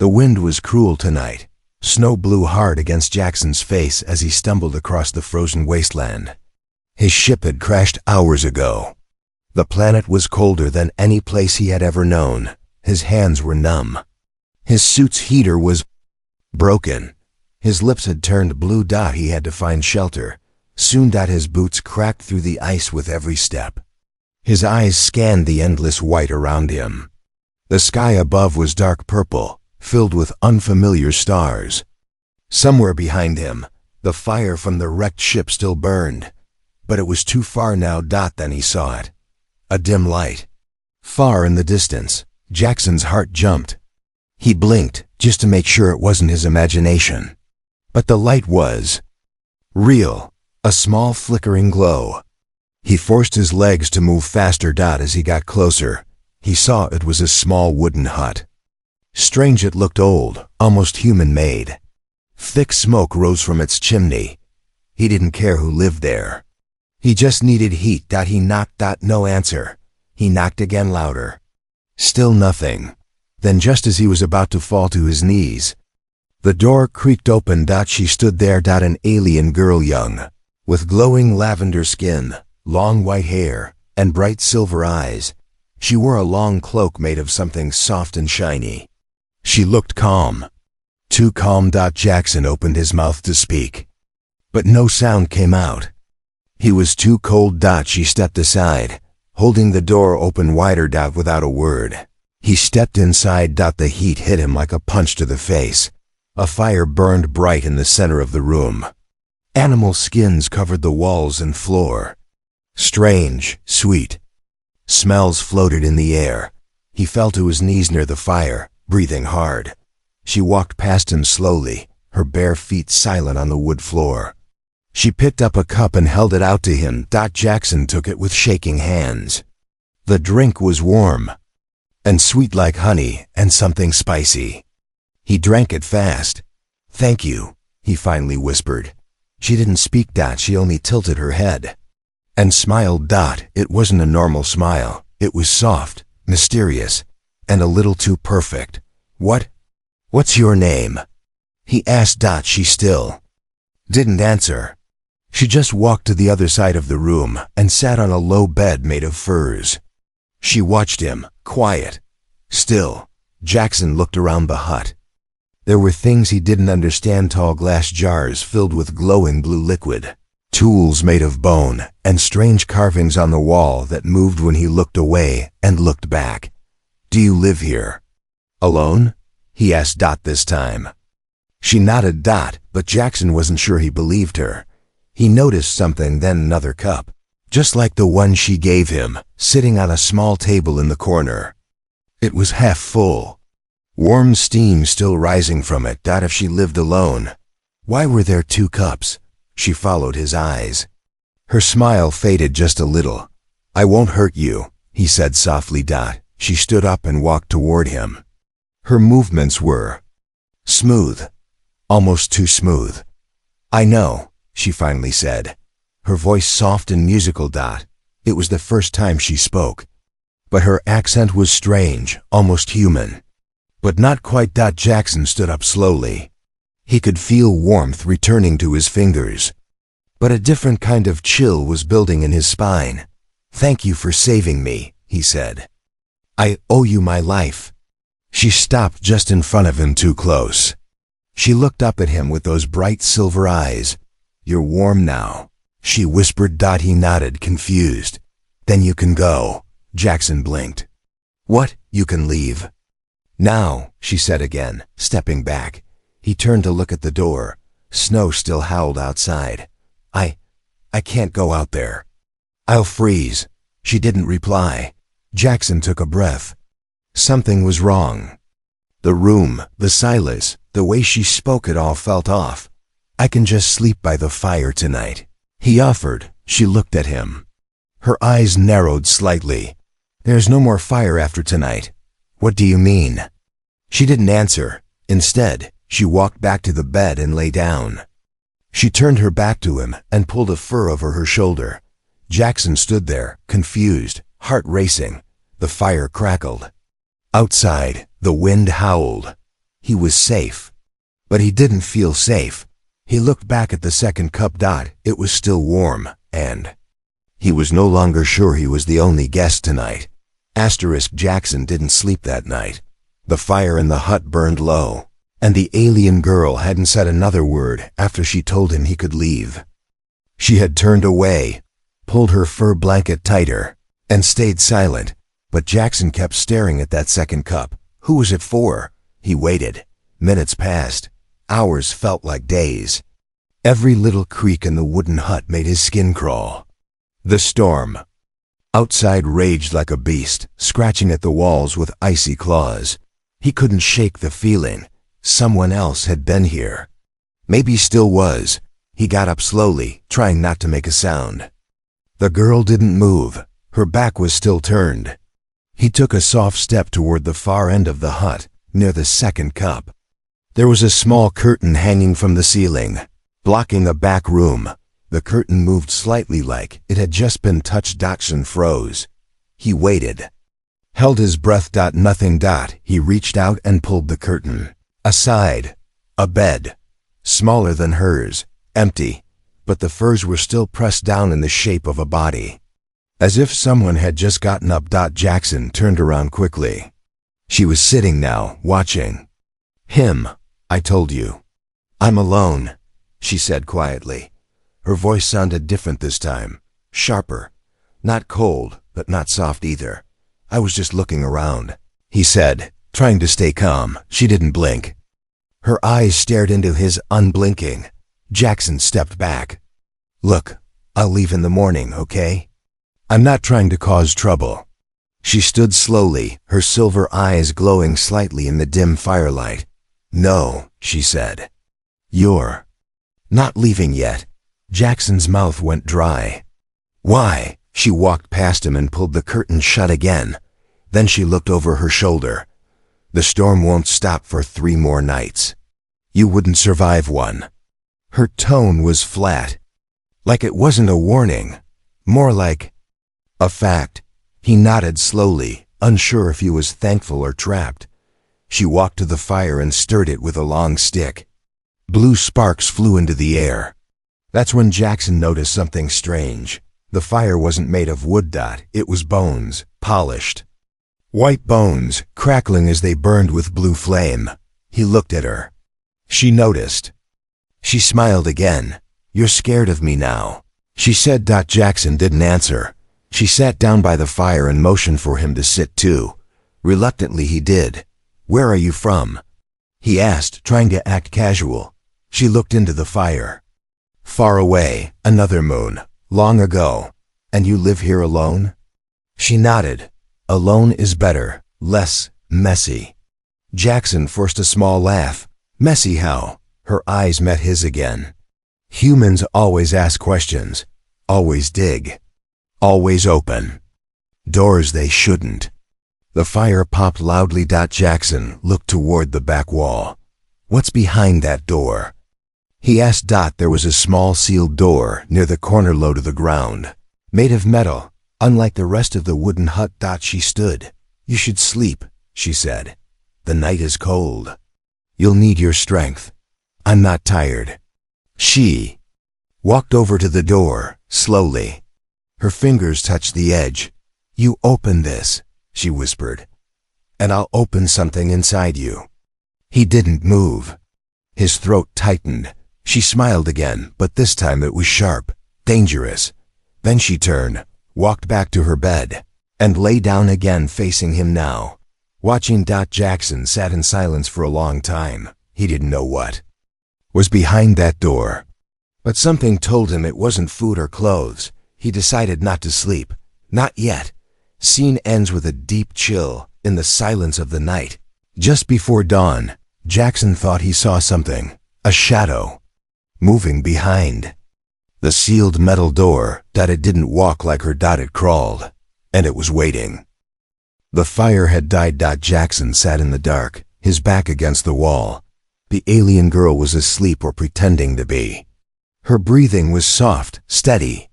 The wind was cruel tonight. Snow blew hard against Jackson's face as he stumbled across the frozen wasteland. His ship had crashed hours ago. The planet was colder than any place he had ever known. His hands were numb. His suit's heater was broken. His lips had turned blue. He had to find shelter. Soon his boots cracked through the ice with every step. His eyes scanned the endless white around him. The sky above was dark purple, filled with unfamiliar stars. Somewhere behind him, the fire from the wrecked ship still burned, but it was too far now. Then he saw it. A dim light. Far in the distance, Jackson's heart jumped. He blinked just to make sure it wasn't his imagination. But the light was real, a small flickering glow. He forced his legs to move faster. As he got closer, he saw it was a small wooden hut. Strange, it looked old, almost human-made. Thick smoke rose from its chimney. He didn't care who lived there. He just needed heat. He knocked. No answer. He knocked again, louder. Still nothing. Then, just as he was about to fall to his knees, the door creaked open. She stood there. An alien girl, young, with glowing lavender skin, long white hair, and bright silver eyes. She wore a long cloak made of something soft and shiny. She looked calm. Too calm. Jackson opened his mouth to speak, but no sound came out. He was too cold. She stepped aside, holding the door open wider. Without a word, he stepped inside. The heat hit him like a punch to the face. A fire burned bright in the center of the room. Animal skins covered the walls and floor. Strange, sweet smells floated in the air. He fell to his knees near the fire, breathing hard. She walked past him slowly, her bare feet silent on the wood floor. She picked up a cup and held it out to him. Jackson took it with shaking hands. The drink was warm and sweet like honey and something spicy. He drank it fast. "Thank you," he finally whispered. She didn't speak. She only tilted her head and smiled. It wasn't a normal smile. It was soft, mysterious, and a little too perfect. What's your name?" he asked. She still didn't answer. She just walked to the other side of the room and sat on a low bed made of furs. She watched him, quiet, still. Jackson looked around the hut. There were things he didn't understand: tall glass jars filled with glowing blue liquid, tools made of bone, and strange carvings on the wall that moved when he looked away and looked back. "Do you live here alone?" he asked. This time she nodded. But Jackson wasn't sure he believed her. He noticed something, then another cup, just like the one she gave him, sitting on a small table in the corner. It was half full, warm steam still rising from it. If she lived alone, why were there two cups? She followed his eyes. Her smile faded just a little. "I won't hurt you," he said softly. She stood up and walked toward him. Her movements were smooth, almost too smooth. "I know," she finally said, her voice soft and musical. It was the first time she spoke, but her accent was strange, almost human. But not quite. Jackson stood up slowly. He could feel warmth returning to his fingers, but a different kind of chill was building in his spine. "Thank you for saving me," he said. "I owe you my life." She stopped just in front of him, too close. She looked up at him with those bright silver eyes. "You're warm now," she whispered. He nodded, confused. "Then you can go." Jackson blinked. "What? You can leave now," she said again, stepping back. He turned to look at the door. Snow still howled outside. I can't go out there. I'll freeze." She didn't reply. Jackson took a breath. Something was wrong. The room, the silence, the way she spoke, it all felt off. "I can just sleep by the fire tonight," he offered. She looked at him. Her eyes narrowed slightly. "There's no more fire after tonight." "What do you mean?" She didn't answer. Instead, she walked back to the bed and lay down. She turned her back to him and pulled a fur over her shoulder. Jackson stood there, confused, heart racing. The fire crackled. Outside, the wind howled. He was safe. But he didn't feel safe. He looked back at the second cup. It was still warm, and he was no longer sure he was the only guest tonight. Jackson didn't sleep that night. The fire in the hut burned low, and the alien girl hadn't said another word after she told him he could leave. She had turned away, pulled her fur blanket tighter, and stayed silent, but Jackson kept staring at that second cup. Who was it for? He waited. Minutes passed. Hours felt like days. Every little creak in the wooden hut made his skin crawl. The storm outside raged like a beast, scratching at the walls with icy claws. He couldn't shake the feeling. Someone else had been here. Maybe still was. He got up slowly, trying not to make a sound. The girl didn't move. Her back was still turned. He took a soft step toward the far end of the hut, near the second cup. There was a small curtain hanging from the ceiling, blocking a back room. The curtain moved slightly like it had just been touched. Jackson froze. He waited. Held his breath. Nothing. He reached out and pulled the curtain aside. A bed, smaller than hers, empty, but the furs were still pressed down in the shape of a body. As if someone had just gotten up. Jackson turned around quickly. She was sitting now, watching him. I told you. I'm alone, she said quietly. Her voice sounded different this time, sharper. Not cold, but not soft either. I was just looking around, he said, trying to stay calm. She didn't blink. Her eyes stared into his, unblinking. Jackson stepped back. Look, I'll leave in the morning, okay? I'm not trying to cause trouble. She stood slowly, her silver eyes glowing slightly in the dim firelight. No, she said. You're not leaving yet. Jackson's mouth went dry. Why? She walked past him and pulled the curtain shut again. Then she looked over her shoulder. The storm won't stop for 3 more nights. You wouldn't survive one. Her tone was flat. Like it wasn't a warning. More like a fact. He nodded slowly, unsure if he was thankful or trapped. She walked to the fire and stirred it with a long stick. Blue sparks flew into the air. That's when Jackson noticed something strange. The fire wasn't made of wood. It was bones, polished. White bones, crackling as they burned with blue flame. He looked at her. She noticed. She smiled again. You're scared of me now, she said. Jackson didn't answer. She sat down by the fire and motioned for him to sit too. Reluctantly he did. Where are you from? He asked, trying to act casual. She looked into the fire. Far away, another moon, long ago. And you live here alone? She nodded. Alone is better, less messy. Jackson forced a small laugh. Messy how? Her eyes met his again. Humans always ask questions, always dig, always open doors they shouldn't. The fire popped loudly. Jackson looked toward the back wall. What's behind that door? He asked. There was a small sealed door near the corner low to the ground, made of metal, unlike the rest of the wooden hut. She stood. You should sleep, she said. The night is cold. You'll need your strength. I'm not tired. She walked over to the door, slowly. Her fingers touched the edge. You open this, she whispered, and I'll open something inside you. He didn't move. His throat tightened. She smiled again, but this time it was sharp, dangerous. Then she turned, walked back to her bed, and lay down again facing him now. Watching. Jackson sat in silence for a long time. He didn't know what was behind that door. But something told him it wasn't food or clothes. He decided not to sleep. Not yet. Scene ends with a deep chill in the silence of the night. Just before dawn, Jackson thought he saw something, a shadow, moving behind the sealed metal door. It didn't walk like her. It crawled, and it was waiting. The fire had died. Jackson sat in the dark, his back against the wall. The alien girl was asleep or pretending to be. Her breathing was soft, steady,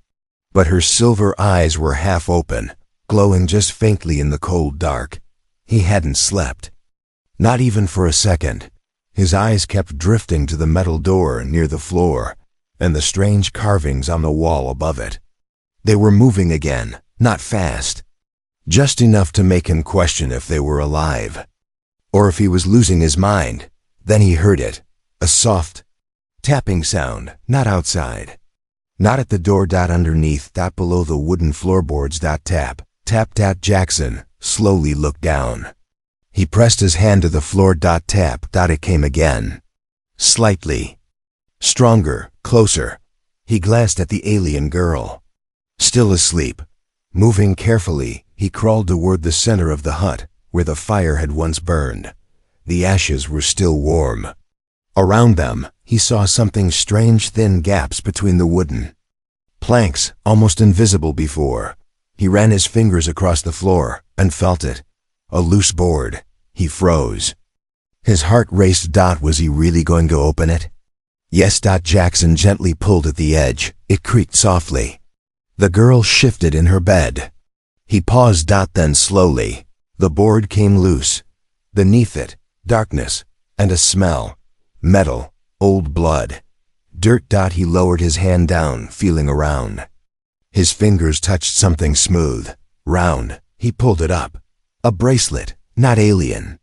but her silver eyes were half open, glowing just faintly in the cold dark. He hadn't slept. Not even for a second. His eyes kept drifting to the metal door near the floor and the strange carvings on the wall above it. They were moving again, not fast, just enough to make him question if they were alive, or if he was losing his mind. Then he heard it, a soft tapping sound, not outside, not at the door. Underneath, below the wooden floorboards. Tap, tap. Jackson slowly looked down. He pressed his hand to the floor. Tap. It came again, slightly stronger, closer. He glanced at the alien girl, still asleep. Moving carefully, he crawled toward the center of the hut, where the fire had once burned. The ashes were still warm. Around them, he saw something strange: thin gaps between the wooden planks, almost invisible before. He ran his fingers across the floor and felt it, a loose board. He froze. His heart raced. Was he really going to open it? Yes. Jackson gently pulled at the edge. It creaked softly. The girl shifted in her bed. He paused. Then slowly, the board came loose. Beneath it, darkness and a smell. Metal, old blood, dirt. He lowered his hand down, feeling around. His fingers touched something smooth, round. He pulled it up. A bracelet, not alien,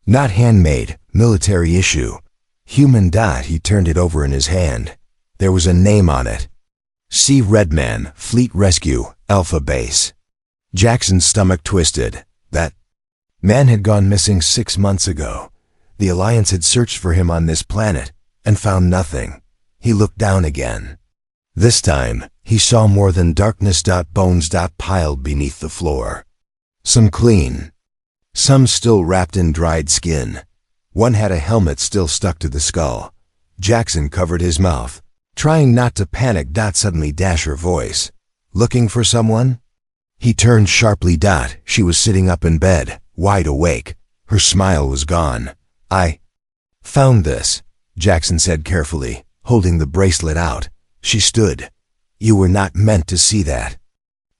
not handmade, military issue, human. He turned it over in his hand. There was a name on it: C. Redman, Fleet Rescue, Alpha Base. Jackson's stomach twisted. That man had gone missing 6 months ago. The Alliance had searched for him on this planet and found nothing. He looked down again. This time, he saw more than darkness. Bones piled beneath the floor. Some clean, some still wrapped in dried skin. One had a helmet still stuck to the skull. Jackson covered his mouth, trying not to panic. Suddenly, her voice. Looking for someone? He turned sharply. She was sitting up in bed, wide awake. Her smile was gone. I found this, Jackson said carefully, holding the bracelet out. She stood. You were not meant to see that.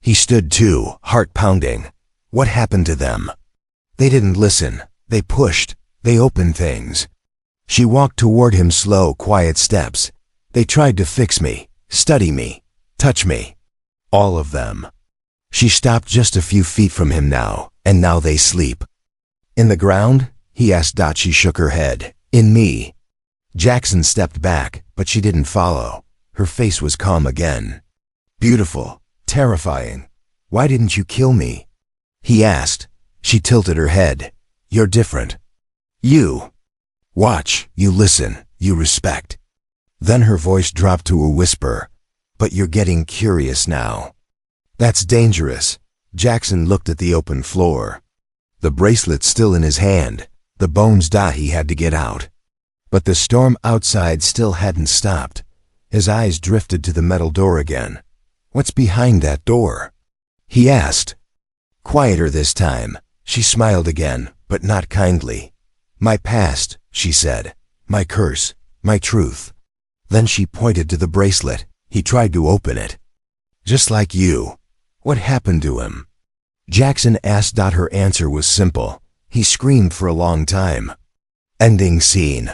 He stood too, heart pounding. What happened to them? They didn't listen. They pushed. They opened things. She walked toward him, slow, quiet steps. They tried to fix me, study me, touch me. All of them. She stopped just a few feet from him now, and now they sleep. In the ground? He asked. She shook her head. In me. Jackson stepped back, but she didn't follow. Her face was calm again. Beautiful, terrifying. Why didn't you kill me? He asked. She tilted her head. You're different. You watch, you listen, you respect. Then her voice dropped to a whisper. But you're getting curious now. That's dangerous. Jackson looked at the open floor. The bracelet still in his hand. The bones. He had to get out. But the storm outside still hadn't stopped. His eyes drifted to the metal door again. What's behind that door? He asked. Quieter this time. She smiled again, but not kindly. My past, she said. My curse. My truth. Then she pointed to the bracelet. He tried to open it. Just like you. What happened to him? Jackson asked. Her answer was simple. He screamed for a long time. Ending scene.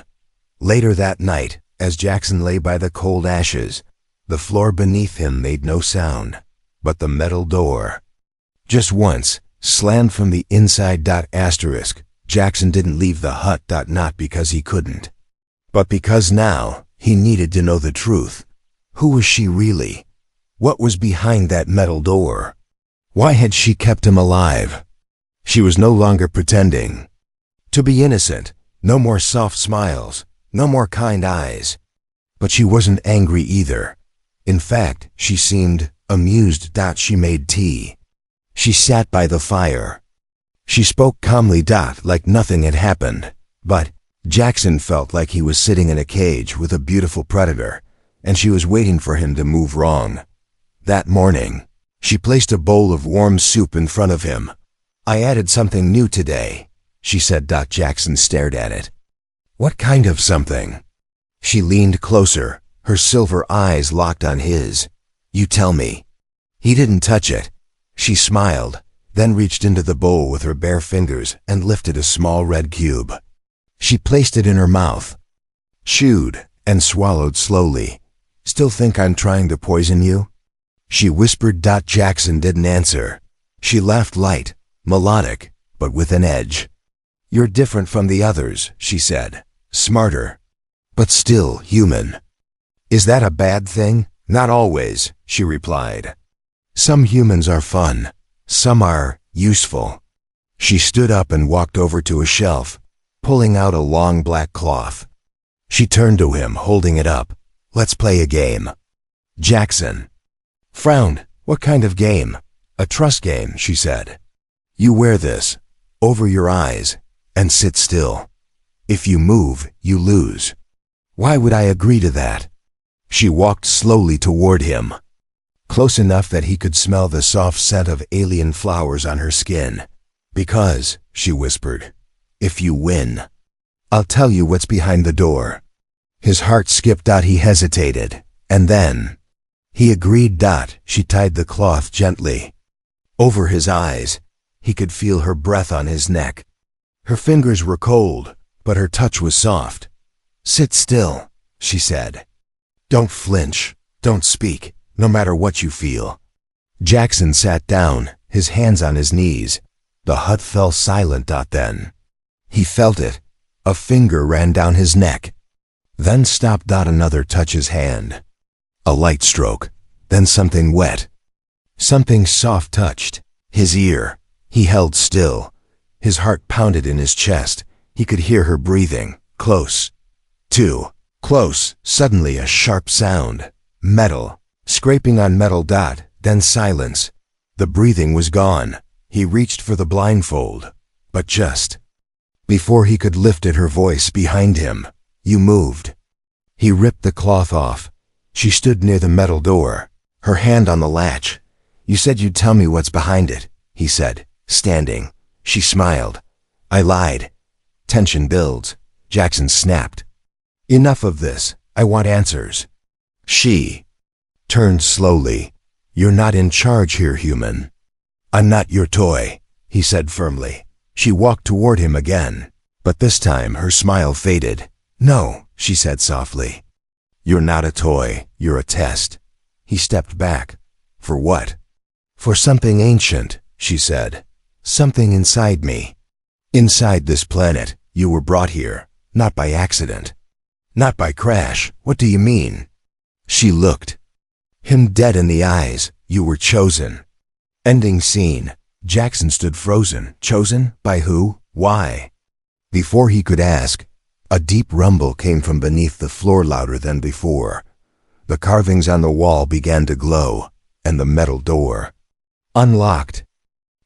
Later that night, as Jackson lay by the cold ashes, the floor beneath him made no sound, but the metal door, just once, slammed from the inside. Jackson didn't leave the hut. Not because he couldn't, but because now he needed to know the truth. Who was she really? What was behind that metal door? Why had she kept him alive? She was no longer pretending to be innocent. No more soft smiles, no more kind eyes. But she wasn't angry either. In fact, she seemed amused. She made tea. She sat by the fire. She spoke calmly. Like nothing had happened. But Jackson felt like he was sitting in a cage with a beautiful predator, and she was waiting for him to move wrong. That morning, she placed a bowl of warm soup in front of him. I added something new today, she said. Jackson stared at it. What kind of something? She leaned closer, her silver eyes locked on his. You tell me. He didn't touch it. She smiled, then reached into the bowl with her bare fingers and lifted a small red cube. She placed it in her mouth, chewed, and swallowed slowly. Still think I'm trying to poison you? She whispered. Jackson didn't answer. She laughed light, melodic, but with an edge. You're different from the others, she said. Smarter, but still human. Is that a bad thing? Not always, she replied. Some humans are fun. Some are useful. She stood up and walked over to a shelf, pulling out a long black cloth. She turned to him, holding it up. Let's play a game. Jackson frowned. What kind of game? A trust game, she said. You wear this over your eyes and sit still. If you move, you lose. Why would I agree to that? She walked slowly toward him, close enough that he could smell the soft scent of alien flowers on her skin. Because, she whispered, if you win, I'll tell you what's behind the door. His heart skipped. He hesitated, and then he agreed. She tied the cloth gently over his eyes. He could feel her breath on his neck. Her fingers were cold, but her touch was soft. Sit still, she said. Don't flinch, don't speak, no matter what you feel. Jackson sat down, his hands on his knees. The hut fell silent. Then he felt it. A finger ran down his neck, then stopped. Another touch his hand. A light stroke, then something wet. Something soft touched his ear. He held still. His heart pounded in his chest. He could hear her breathing. Close. Too close. Suddenly a sharp sound. Metal. Scraping on metal. Then silence. The breathing was gone. He reached for the blindfold. But just before he could lift it, her voice behind him. You moved. He ripped the cloth off. She stood near the metal door, her hand on the latch. You said you'd tell me what's behind it, he said, standing. She smiled. I lied. Tension builds. Jackson snapped. Enough of this. I want answers. She turned slowly. You're not in charge here, human. I'm not your toy, he said firmly. She walked toward him again, but this time her smile faded. No, she said softly. You're not a toy. You're a test. He stepped back. For what? For something ancient, she said. Something inside me. Inside this planet. You were brought here, not by accident. Not by crash. What do you mean? She looked him dead in the eyes. You were chosen. Ending scene. Jackson stood frozen. Chosen? By who? Why? Before he could ask, a deep rumble came from beneath the floor, louder than before. The carvings on the wall began to glow, and the metal door unlocked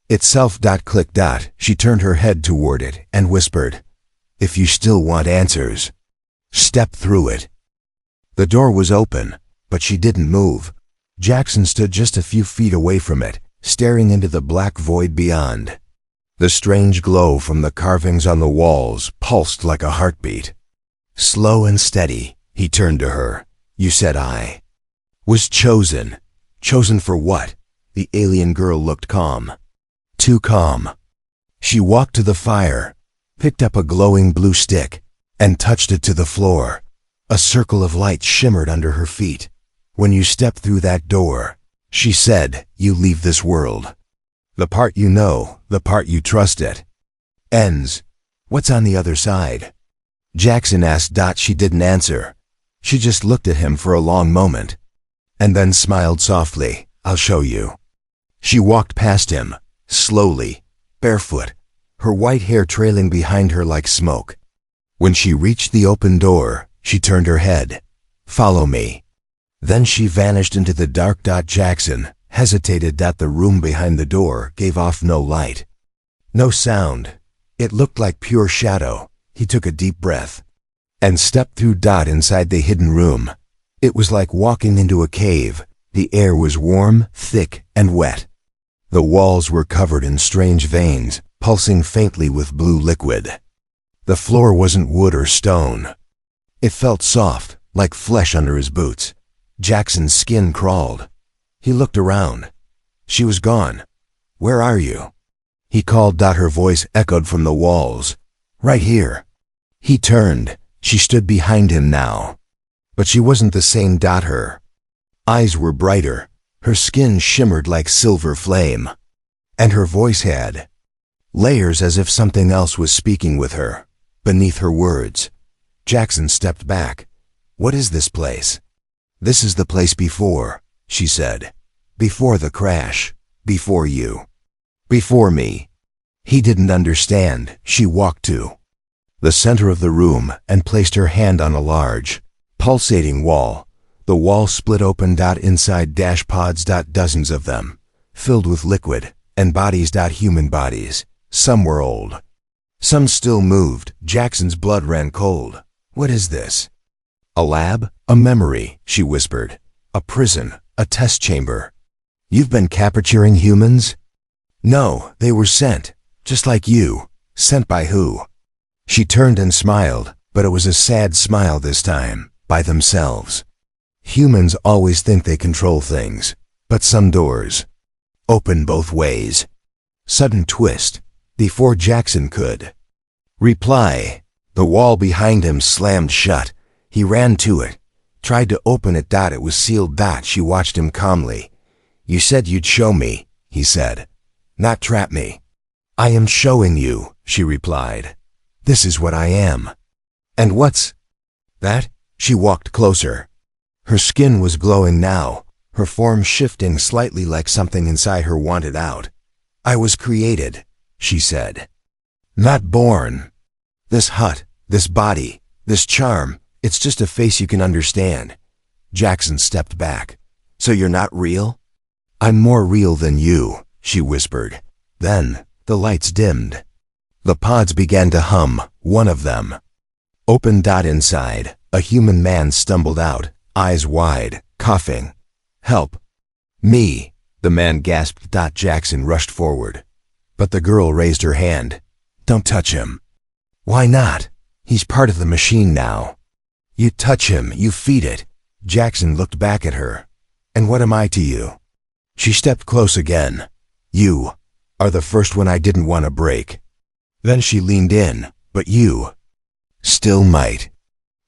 itself. Click. She turned her head toward it and whispered, If you still want answers, step through it. The door was open, but she didn't move. Jackson stood just a few feet away from it, staring into the black void beyond. The strange glow from the carvings on the walls pulsed like a heartbeat. Slow and steady, he turned to her. You said I was chosen. Chosen for what? The alien girl looked calm. Too calm. She walked to the fire, picked up a glowing blue stick, and touched it to the floor. A circle of light shimmered under her feet. When you step through that door, she said, you leave this world. The part you know, the part you trust it, ends. What's on the other side? Jackson asked. She didn't answer. She just looked at him for a long moment, and then smiled softly. I'll show you. She walked past him, slowly, barefoot, her white hair trailing behind her like smoke. When she reached the open door, she turned her head. Follow me. Then she vanished into the dark. Jackson hesitated. The room behind the door gave off no light, no sound. It looked like pure shadow. He took a deep breath and stepped through. Inside the hidden room, it was like walking into a cave. The air was warm, thick, and wet. The walls were covered in strange veins, pulsing faintly with blue liquid. The floor wasn't wood or stone. It felt soft, like flesh under his boots. Jackson's skin crawled. He looked around. She was gone. Where are you? He called. Her voice echoed from the walls. Right here. He turned. She stood behind him now. But she wasn't the same. Her eyes were brighter. Her skin shimmered like silver flame. And her voice had layers, as if something else was speaking with her, beneath her words. Jackson stepped back. What is this place? This is the place before, she said. Before the crash. Before you. Before me. He didn't understand. She walked to the center of the room and placed her hand on a large, pulsating wall. The wall split open. Inside pods. Dozens of them, filled with liquid, and bodies. Human bodies. Some were old. Some still moved. Jackson's blood ran cold. What is this? A lab? A memory, she whispered. A prison. A test chamber. You've been capturing humans? No, they were sent. Just like you. Sent by who? She turned and smiled, but it was a sad smile this time. By themselves. Humans always think they control things, but some doors open both ways. Sudden twist. Before Jackson could reply, the wall behind him slammed shut. He ran to it, tried to open it. It was sealed. She watched him calmly. You said you'd show me, he said. Not trap me. I am showing you, she replied. This is what I am. And what's that? She walked closer. Her skin was glowing now, her form shifting slightly like something inside her wanted out. I was created, she said. Not born. This hut, this body, this charm, it's just a face you can understand. Jackson stepped back. So you're not real? I'm more real than you, she whispered. Then, the lights dimmed. The pods began to hum. One of them opened. Inside, a human man stumbled out, eyes wide, coughing. Help. Me, the man gasped. Jackson rushed forward. But the girl raised her hand. Don't touch him. Why not? He's part of the machine now. You touch him, you feed it. Jackson looked back at her. And what am I to you? She stepped close again. You are the first one I didn't want to break. Then she leaned in. But you still might.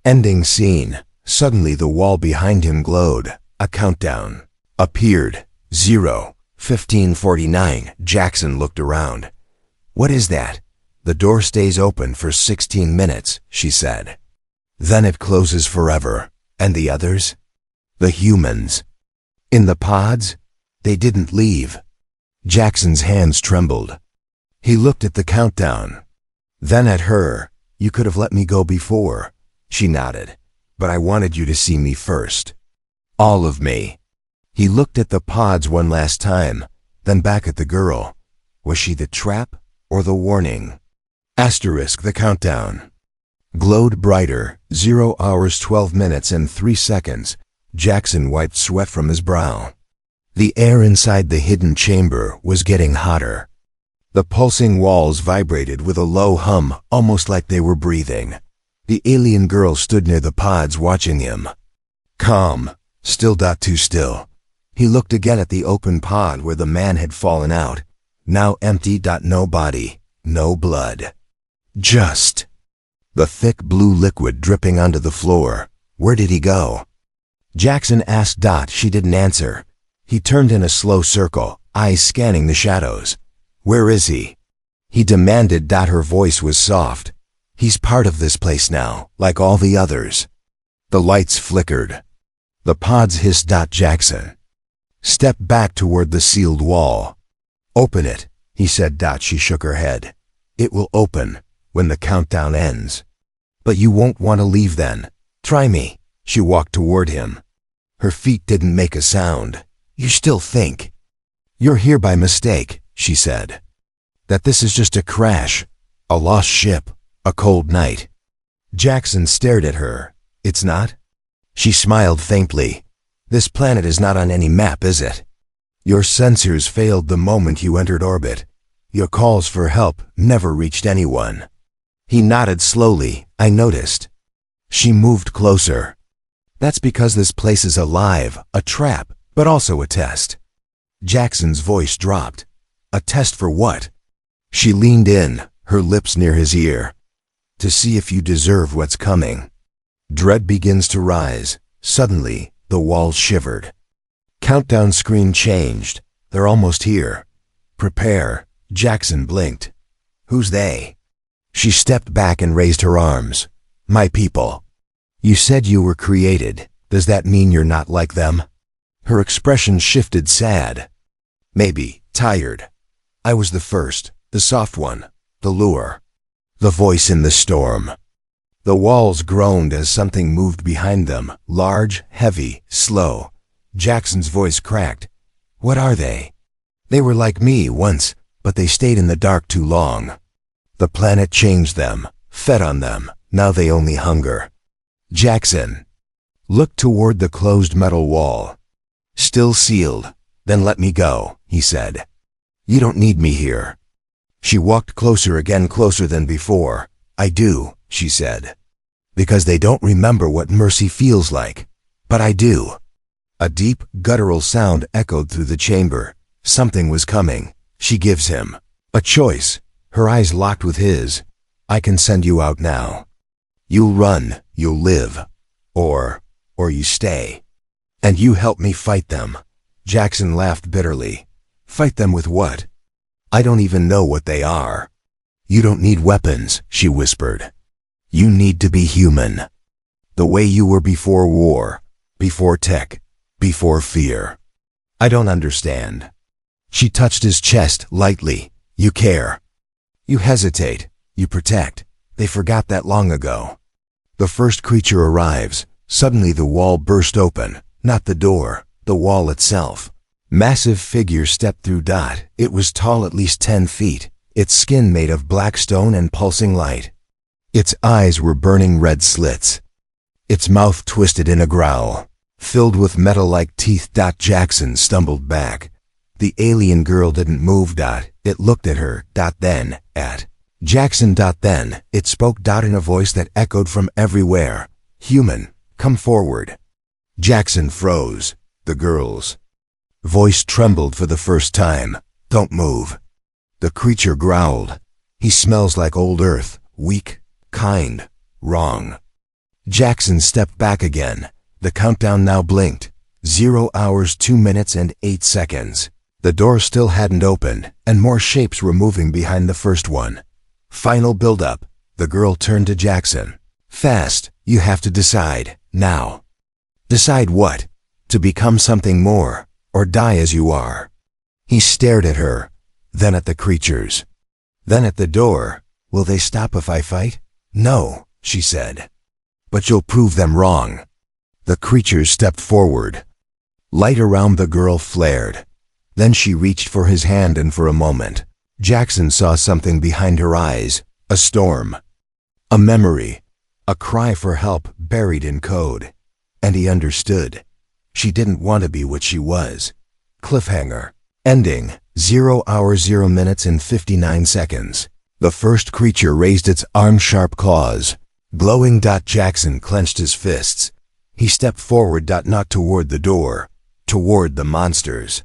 Ending scene. Suddenly the wall behind him glowed. A countdown appeared. 15:49. Jackson looked around. What is that? The door stays open for 16 minutes, she said. Then it closes forever. And the others? The humans. In the pods? They didn't leave. Jackson's hands trembled. He looked at the countdown. Then at her. You could have let me go before. She nodded. But I wanted you to see me first. All of me. He looked at the pods one last time, then back at the girl. Was she the trap or the warning? The countdown glowed brighter. 0 hours 12 minutes and 3 seconds. Jackson wiped sweat from his brow. The air inside the hidden chamber was getting hotter. The pulsing walls vibrated with a low hum, almost like they were breathing. The alien girl stood near the pods watching him. Calm. Still. Too still. He looked again at the open pod where the man had fallen out. Now empty. No body. No blood. Just the thick blue liquid dripping onto the floor. Where did he go? Jackson asked. She didn't answer. He turned in a slow circle, eyes scanning the shadows. Where is he? He demanded. Her voice was soft. He's part of this place now, like all the others. The lights flickered. The pods hissed. Jackson stepped back toward the sealed wall. Open it, he said. She shook her head. It will open when the countdown ends. But you won't want to leave then. Try me. She walked toward him. Her feet didn't make a sound. You still think you're here by mistake, she said. That this is just a crash, a lost ship, a cold night. Jackson stared at her. It's not? She smiled faintly. This planet is not on any map, is it? Your sensors failed the moment you entered orbit. Your calls for help never reached anyone. He nodded slowly. I noticed. She moved closer. That's because this place is alive, a trap, but also a test. Jackson's voice dropped. A test for what? She leaned in, her lips near his ear. to see if you deserve what's coming. Dread begins to rise. Suddenly, the walls shivered. Countdown screen changed. They're almost here. Prepare. Jackson blinked. Who's they? She stepped back and raised her arms. My people. You said you were created. Does that mean you're not like them? Her expression shifted sad. Maybe, tired. I was the first, the soft one, the lure. The voice in the storm. The walls groaned as something moved behind them, large, heavy, slow. Jackson's voice cracked. What are they? They were like me once, but they stayed in the dark too long. The planet changed them, fed on them. Now they only hunger. Jackson looked toward the closed metal wall. Still sealed. Then let me go, he said. You don't need me here. She walked closer again, closer than before. I do, she said. Because they don't remember what mercy feels like. But I do. A deep, guttural sound echoed through the chamber. Something was coming. She gives him a choice. Her eyes locked with his. I can send you out now. You'll run, you'll live. Or you stay. And you help me fight them. Jackson laughed bitterly. Fight them with what? I don't even know what they are. You don't need weapons, she whispered. You need to be human. The way you were before war, before tech, before fear. I don't understand. She touched his chest lightly. You care. You hesitate. You protect. They forgot that long ago. The first creature arrives. Suddenly the wall burst open. Not the door, the wall itself. Massive figure stepped through. It was tall, at least 10 feet. Its skin made of black stone and pulsing light. Its eyes were burning red slits. Its mouth twisted in a growl, filled with metal-like teeth. Jackson stumbled back. The alien girl didn't move. It looked at her. Then at Jackson. Then it spoke. In a voice that echoed from everywhere. Human, come forward. Jackson froze. The girl's voice trembled for the first time. Don't move. The creature growled. He smells like old earth, weak, kind, wrong. Jackson stepped back again. The countdown now blinked. 0 hours, 2 minutes, and 8 seconds. The door still hadn't opened, and more shapes were moving behind the first one. Final build-up. The girl turned to Jackson. Fast, you have to decide, now. Decide what? To become something more, or die as you are. He stared at her, then at the creatures, then at the door. Will they stop if I fight? No, she said. But you'll prove them wrong. The creatures stepped forward. Light around the girl flared. Then she reached for his hand, and for a moment, Jackson saw something behind her eyes. A storm. A memory. A cry for help buried in code. And he understood. She didn't want to be what she was. Cliffhanger. Ending. 0 hours, 0 minutes, and 59 seconds. The first creature raised its arm-sharp claws. Glowing. Jackson clenched his fists. He stepped forward. Not toward the door. Toward the monsters.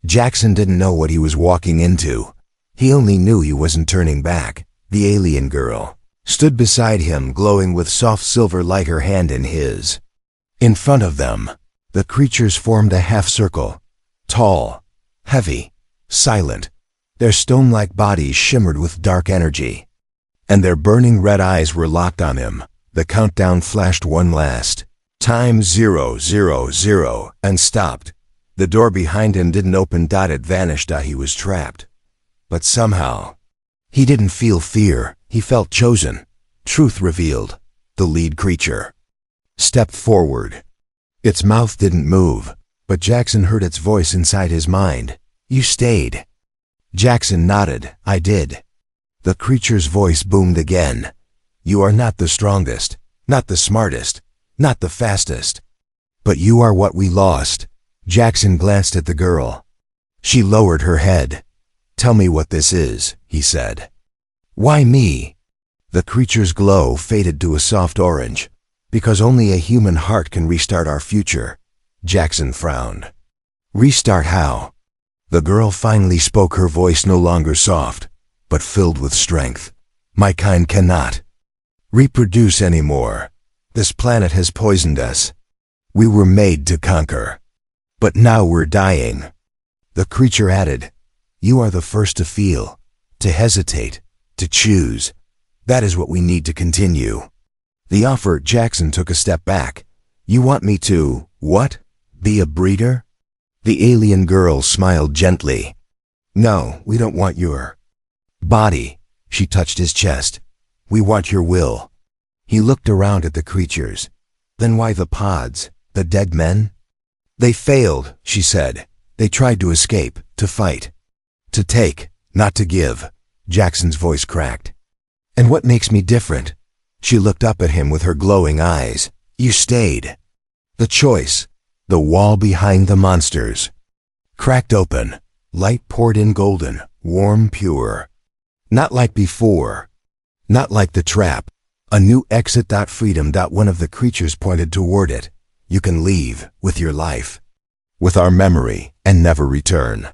Jackson didn't know what he was walking into. He only knew he wasn't turning back. The alien girl stood beside him, glowing with soft silver light, her hand in his. In front of them, the creatures formed a half circle. Tall, heavy, silent. Their stone-like bodies shimmered with dark energy. And their burning red eyes were locked on him. The countdown flashed one last time, 0, 0, 0, and stopped. The door behind him didn't open. It vanished. He was trapped. But somehow, he didn't feel fear. He felt chosen. Truth revealed. The lead creature stepped forward. Its mouth didn't move, but Jackson heard its voice inside his mind. You stayed. Jackson nodded. I did. The creature's voice boomed again. You are not the strongest, not the smartest, not the fastest. But you are what we lost. Jackson glanced at the girl. She lowered her head. Tell me what this is, he said. Why me? The creature's glow faded to a soft orange. Because only a human heart can restart our future. Jackson frowned. Restart how? The girl finally spoke, her voice no longer soft, but filled with strength. My kind cannot. reproduce anymore. This planet has poisoned us. We were made to conquer. But now we're dying. The creature added, You are the first to feel, to hesitate, to choose. That is what we need to continue. The offer, Jackson took a step back. You want me to, what? Be a breeder? The alien girl smiled gently. No, we don't want your body. She touched his chest. We want your will. He looked around at the creatures. Then why the pods, the dead men? They failed, she said. They tried to escape, to fight. To take, not to give. Jackson's voice cracked. And what makes me different? She looked up at him with her glowing eyes. You stayed. The choice, the wall behind the monsters. Cracked open. Light poured in golden, warm, pure. Not like before. Not like the trap. A new exit. Freedom. One of the creatures pointed toward it. You can leave, with your life. With our memory, and never return.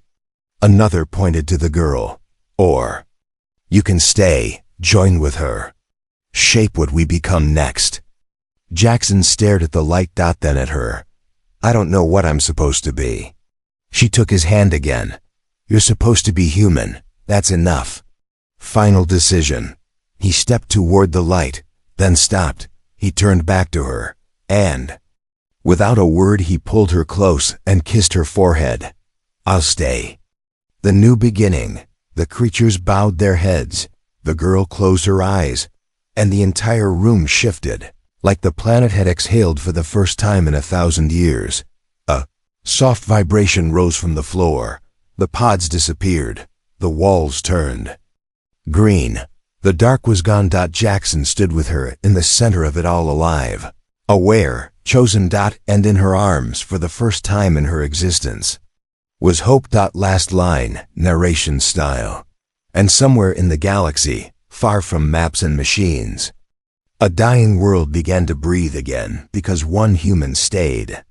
Another pointed to the girl. Or, you can stay, join with her. Shape what we become next. Jackson stared at the light. Then at her. I don't know what I'm supposed to be. She took his hand again. You're supposed to be human. That's enough. Final decision. He stepped toward the light, then stopped. He turned back to her, and, without a word, he pulled her close and kissed her forehead. I'll stay. The new beginning. The creatures bowed their heads. The girl closed her eyes, and the entire room shifted, like the planet had exhaled for the first time in 1,000 years. A soft vibration rose from the floor. The pods disappeared. The walls turned green. The dark was gone. Jackson stood with her in the center of it all, alive, aware, chosen. And in her arms, for the first time in her existence, was hope. Last line, narration style. And somewhere in the galaxy, far from maps and machines, a dying world began to breathe again because one human stayed.